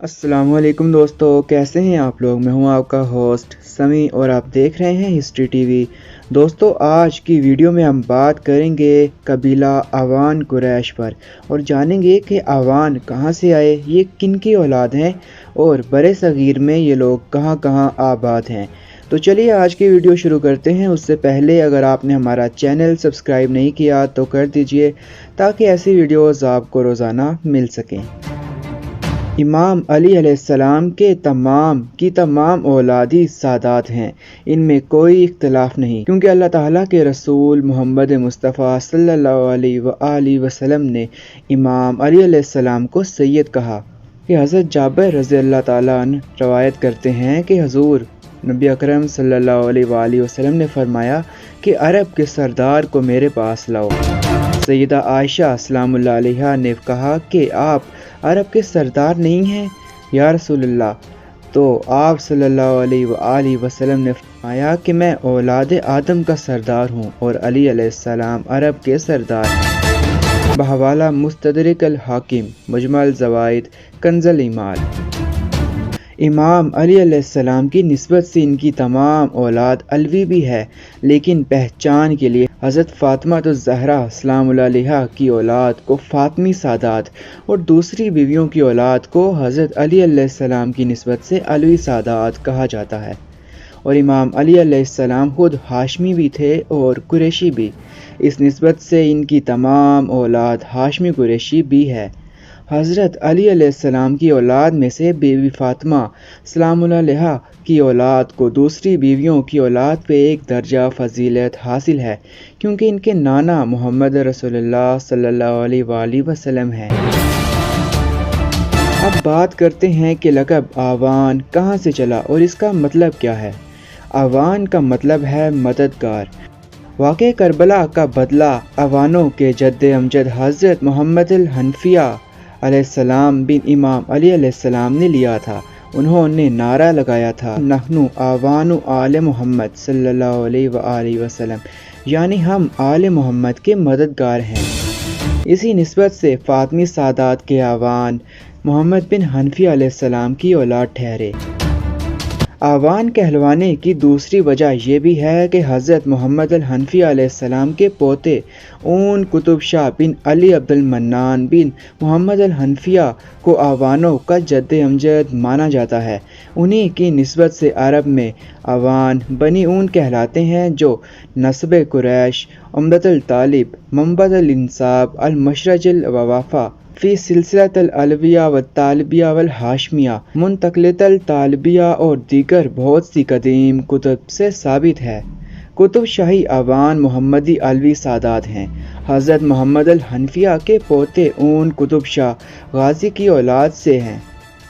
अस्सलाम वालेकुम दोस्तों, कैसे हैं आप लोग। मैं हूं आपका होस्ट समी और आप देख रहे हैं हिस्ट्री टीवी। दोस्तों, आज की वीडियो में हम बात करेंगे कबीला आवान कुरैश पर और जानेंगे कि आवान कहां से आए, ये किन की औलाद हैं और बड़े सगीर में ये लोग कहां कहां आबाद हैं। तो चलिए आज की वीडियो शुरू करते हैं। उससे पहले अगर आपने हमारा चैनल सब्सक्राइब नहीं किया तो कर दीजिए ताकि ऐसी वीडियोज़ आपको रोज़ाना मिल सकें। इमाम अली अलैहिस्सलाम के तमाम औलादी सादात हैं, इनमें कोई इख्तलाफ नहीं, क्योंकि अल्लाह ताला के रसूल मोहम्मद मुस्तफ़ा सल्लल्लाहु अलैहि वसल्लम ने इमाम अली अलैहिस्सलाम को सैयद कहा। कि हज़रत जाबिर रज़ी अल्लाह ताला अन्हु रवायत करते हैं कि हुज़ूर नबी अकरम सल्लल्लाहु अलैहि वसल्लम ने फरमाया कि अरब के सरदार को मेरे पास लाओ। सैयदा आयशा सलामुल्लाह अलैहा ने कहा कि आप अरब के सरदार नहीं हैं या रसूलल्लाह। तो आप सल्लल्लाहु अलैहि वसल्लम ने फरमाया कि मैं औलाद आदम का सरदार हूँ और अली अलैहिस्सलाम अरब के सरदार हैं। बहवाला मुस्तदरिक अल हाकिम मुजमल ज़वाइद कंज़ुल ईमान। इमाम अली अलैहिस्सलाम की निस्बत से इनकी तमाम औलाद अलवी भी है, लेकिन पहचान के लिए हज़रत फ़ातिमा ज़हरा सलामुल्लाह अलैहा की औलाद को फ़ातिमी सादात और दूसरी बीवियों की औलाद को हज़रत अली अलैहिस्सलाम की निस्बत से अलवी सादात कहा जाता है। और इमाम अली अलैहिस्सलाम खुद हाशमी भी थे और कुरैशी भी। इस निस्बत से इनकी तमाम औलाद हाशमी कुरैशी भी है। हज़रत अली अलैहिस्सलाम की औलाद में से बीवी फ़ातिमा सलामुल्लाह अलैहा की औलाद को दूसरी बीवियों की औलाद पे एक दर्जा फ़जीलत हासिल है, क्योंकि इनके नाना मोहम्मद रसूलुल्लाह सल्लल्लाहु अलैहि वसल्लम हैं। अब बात करते हैं कि लक़ब आवान कहाँ से चला और इसका मतलब क्या है। आवान का मतलब है मददगार। वाक़े करबला का बदला आवानों के जद्द अमजद हज़रत मोहम्मद अल हनफिया अलैहिस्सलाम बिन इमाम अली अलैहिस्सलाम ने लिया था। उन्होंने नारा लगाया था, नहनु आवानु आले मोहम्मद सल्लल्लाहु अलैहि वसल्लम, यानी हम आले मोहम्मद के मददगार हैं। इसी निस्बत से फ़ातिमी सादात के आवान मोहम्मद बिन हनफिया अलैहिस्सलाम की औलाद ठहरे। आवान कहलवाने की दूसरी वजह यह भी है कि हज़रत मोहम्मद अल हनफिया अलैहिस्सलाम के पोते ऊन कुतुब शाह बिन अली अब्दुल मन्नान बिन मोहम्मद अल हनफिया को आवानों का जद्द अमजद माना जाता है। उन्हीं की निस्बत से अरब में आवान बनी ऊन कहलाते हैं, जो नस्ब कुरैश, उम्दतुल तालिब, मंबअल इंसाब, अल मशरजल ववाफा फ़ी सिलसिलतल अलविया व तालिबिया वल हाशमिया, मुंतक़िलतल तालिबिया और दीगर बहुत सी कदीम कुतुब से साबित है। कुतुब शाही आवान मोहम्मदी अलवी सादात हैं। हज़रत मोहम्मद अल हनफिया के पोते ऊन कुतुब शाह गाज़ी की औलाद से हैं।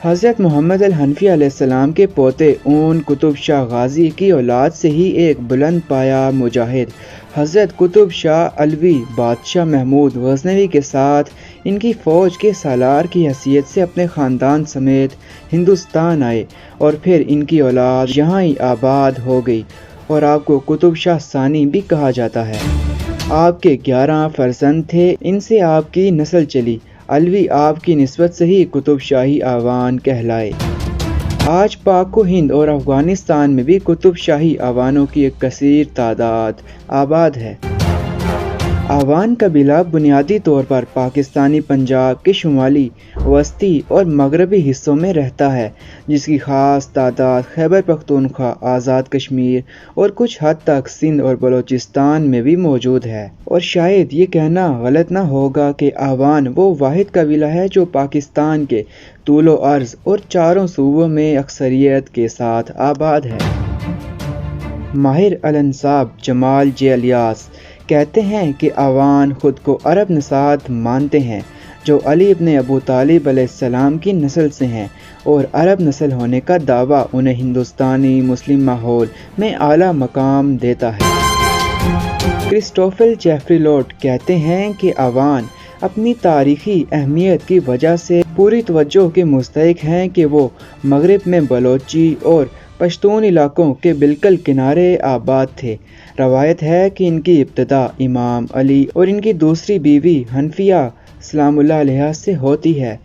हज़रत मोहम्मद अल हनफिया अलैहिस्सलाम के पोते ऊन कुतुब शाह गाज़ी की औलाद से ही एक बुलंद पाया मुजाहिद हज़रत कुतुब शाह अलवी बादशाह महमूद गज़नवी के साथ इनकी फ़ौज के सालार की हैसियत से अपने ख़ानदान समेत हिंदुस्तान आए और फिर इनकी औलाद यहाँ ही आबाद हो गई और आपको कुतुब शाह सानी भी कहा जाता है। आपके 11 फ़र्जंद थे, इनसे आपकी नस्ल चली। अलवी आपकी निस्बत से ही कुतुब शाही आवान कहलाए। आज पाक हिंद और अफ़गानिस्तान में भी कुतुब शाही आवानों की एक कसीर तादाद आबाद है। आवान कबीला बुनियादी तौर पर पाकिस्तानी पंजाब के शुमाली, वस्ती और मगरबी हिस्सों में रहता है, जिसकी ख़ास तादाद खैबर पख्तूनख्वा, आज़ाद कश्मीर और कुछ हद तक सिंध और बलूचिस्तान में भी मौजूद है। और शायद ये कहना गलत ना होगा कि आवान वो वाहिद कबीला है जो पाकिस्तान के तूलो अर्ज़ और चारों सूबों में अक्सरियत के साथ आबाद है। माहिर अल-अंसाब जमाल जे अलियास कहते हैं कि आवान खुद को अरब नसात मानते हैं, जो अली इब्न अबू तालिब अलैहिस्सलाम की नस्ल से हैं, और अरब नस्ल होने का दावा उन्हें हिंदुस्तानी मुस्लिम माहौल में आला मकाम देता है। क्रिस्टोफर जेफरी लॉर्ड कहते हैं कि आवान अपनी तारीखी अहमियत की वजह से पूरी तवज्जो के मुस्तहिक हैं कि वो मगरिब में बलोची और पश्तून इलाकों के बिल्कुल किनारे आबाद थे। रवायत है कि इनकी इब्तिदा इमाम अली और इनकी दूसरी बीवी हनफिया सलामुल्लाह अलैहा से होती है।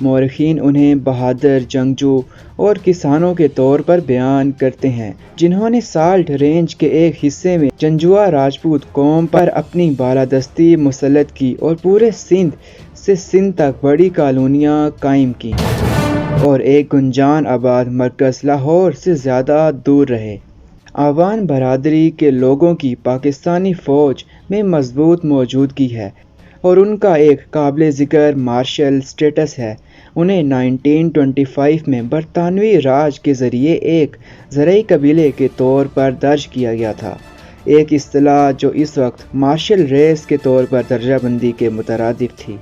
مورخین انہیں بہادر جنگجو اور کسانوں کے طور پر بیان کرتے ہیں جنہوں نے سالٹ رینج کے ایک حصے میں جنجوا راجپوت قوم پر اپنی بالادستی مسلط کی اور پورے سندھ سے سندھ تک بڑی کالونیاں قائم کی اور ایک گنجان آباد مرکز لاہور سے زیادہ دور رہے۔ آوان برادری کے لوگوں کی پاکستانی فوج میں مضبوط موجودگی ہے اور ان کا ایک قابل ذکر مارشل سٹیٹس ہے۔ انہیں 1925 میں برطانوی راج کے ذریعے ایک زرعی قبیلے کے طور پر درج کیا گیا تھا، ایک اصطلاح جو اس وقت مارشل ریس کے طور پر درجہ بندی کے مترادف تھی۔